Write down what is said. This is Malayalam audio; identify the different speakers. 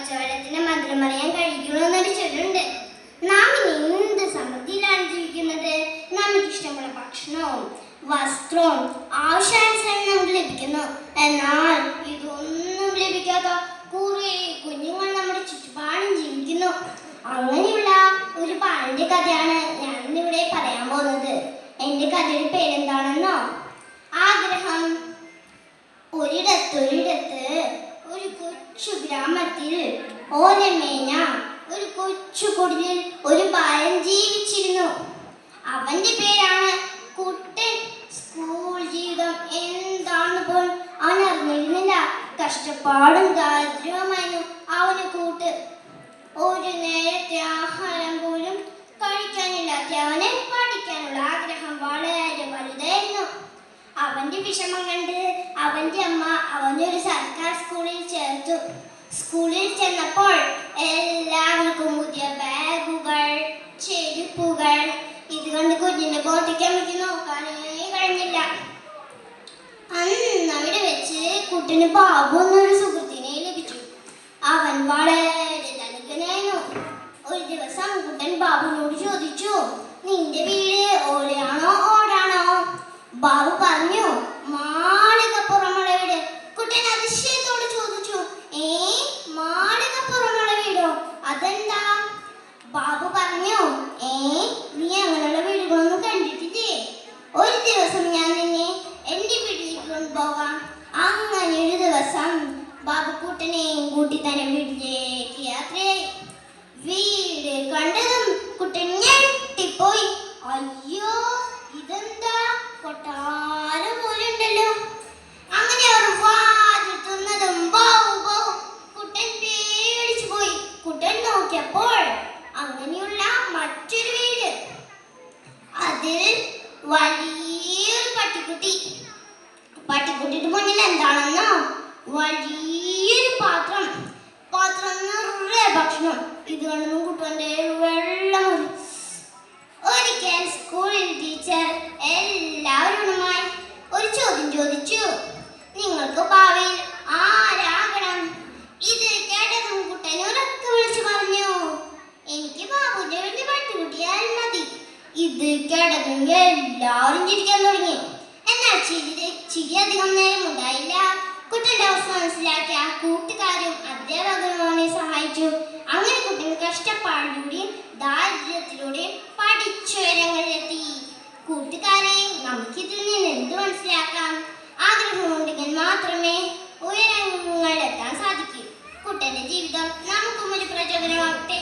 Speaker 1: പച്ചവെള്ളത്തിന് മധുരം പറയാൻ കഴിക്കണമെന്നൊരു ചൊല്ലുണ്ട്. നാം ഇനി എന്ത് സമൃദ്ധിയിലാണ് ജീവിക്കുന്നത്. നമുക്ക് ഇഷ്ടമുള്ള ഭക്ഷണവും വസ്ത്രവും ആവശ്യാനുസരണം നമുക്ക് ലഭിക്കുന്നു. എന്നാൽ ഇതൊന്നും ലഭിക്കാത്ത കുറെ കുഞ്ഞുങ്ങൾ നമ്മുടെ ചുറ്റുപാടും ജീവിക്കുന്നു. അങ്ങനെയുള്ള ഒരു ബാലന്റെ കഥയാണ് ഞാൻ ഇന്നിവിടെ പറയാൻ പോകുന്നത്. എന്റെ കഥയുടെ പേരെന്താണെന്നോ? ആഗ്രഹം. ഒരിടത്ത് ഒരു കൊച്ചു ഗ്രാമത്തിൽ ഓലമേഞ്ഞ ഒരു കൊച്ചു കുടിലിൽ ഒരു ബാലൻ ജീവിച്ചിരുന്നു. അവന്റെ പേരാണ് കുട്ടൻ. സ്കൂൾ ജീവിതം എന്താണെന്ന് പോലും അവൻ അറിഞ്ഞിരുന്നില്ല. കഷ്ടപ്പാടും ദാരിദ്ര്യവുമായിരുന്നു അവന് കൂട്ട്. ഒരു നേരത്തെ ആഹാരം പോലും കഴിക്കാനില്ലാത്ത അവന് പഠിക്കാനുള്ള ആഗ്രഹം വളരെ വലുതായിരുന്നു. അവന്റെ വിഷമം കണ്ട് അവന്റെ അമ്മ അവനൊരു സർക്കാർ സ്കൂളിൽ ചേർത്തു. സ്കൂളിൽ ചെന്നപ്പോൾ എല്ലാവർക്കും പുതിയ ബാഗുകൾ, ചെരുപ്പുകൾ. ഇത് കണ്ട് കുഞ്ഞിന്റെ ബോധയ്ക്ക് അമ്മയ്ക്ക് നോക്കാനേ കഴിഞ്ഞില്ല. അന്ന് അവിടെ വെച്ച് കുട്ടന് ബാബു എന്നൊരു സുഹൃത്തിനെ ലഭിച്ചു. അവൻ വളരെ ധനികനായിരുന്നു. ഒരു ദിവസം കുട്ടൻ ബാബുവിനോട് ചോദിച്ചു, നിന്റെ വീട് ഓലയാണോ ഓടാണോ? ബാബു പറഞ്ഞു, മാളികപ്പുറമുള്ള വീട്. കുട്ടൻ അതിശയത്തോട് ചോദിച്ചു, മാളികപ്പുറമുള്ള വീടോ? അതെന്താ? ബാബു പറഞ്ഞു, നീ അങ്ങനെയുള്ള വീടുകളൊന്നും കണ്ടിട്ടില്ലേ? ഒരു ദിവസം ഞാൻ നിന്നെ എന്റെ വീട്ടിലേക്ക് കൊണ്ടുപോകാം. അങ്ങനെ ഒരു ദിവസം ബാബു കുട്ടനെയും കൂട്ടി തന്നെ വീട്ടിലേക്ക് യാത്രയായി. വീട് കണ്ടതും കുട്ടൻ ഞെട്ടിപ്പോയി. അയ്യോ, ഇതെന്താ കൊട്ടാരം പോലെ ഉണ്ടല്ലോ. അങ്ങനെ അവർ വാതിൽ തുറന്നതും കുട്ടൻ പേടിച്ചു പോയി. കുട്ടൻ നോക്കിയപ്പോൾ അങ്ങനെയുള്ള മറ്റൊരു വീട്. അതിൽ വലിയൊരു പട്ടിക്കുട്ടിയുടെ മുന്നിൽ എന്താണെന്നോ? വലിയൊരു പാത്രം നിറയെ ഭക്ഷണം. ഇത് കണ്ടതും കുട്ടന്റെ വെള്ളം. ഒരിക്കൽ സ്കൂളിൽ ടീച്ചർ എല്ലാവരുമായി ഒരു ചോദ്യം ചോദിച്ചു, നിങ്ങൾക്ക് ഭാവിയിൽ ആരാകണം? ഇത് കേട്ടതും കുട്ടൻ ഉറക്കെ വിളിച്ചു പറഞ്ഞു, എനിക്ക് ബാബുവിന്റെ വേണ്ടി പട്ടിക്കുട്ടിയാൽ മതി. ഇത് കേട്ടതും എല്ലാവരും ചിരിക്കാൻ തുടങ്ങി. എന്നാൽ ചിരി അധികം നേരം ഉണ്ടായില്ല. കുട്ടന്റെ അവസ്ഥ മനസ്സിലാക്കിയ കൂട്ടുകാരും അധ്യാപകരും അവനെ സഹായിച്ചു. അങ്ങനെ കുട്ടൻ കഷ്ടപ്പാടിലൂടെയും ദാരിദ്ര്യത്തിലൂടെയും പഠിച്ചുയരങ്ങളിലെത്തി. കൂട്ടുകാരെ, നമുക്കിതിൽ നിന്ന് എന്ത് മനസ്സിലാക്കാം? ആഗ്രഹമുണ്ടെങ്കിൽ മാത്രമേ ഉയരങ്ങളിലെത്താൻ സാധിക്കൂ. കുട്ടന്റെ ജീവിതം നമുക്കും ഒരു പ്രചോദനമാകട്ടെ.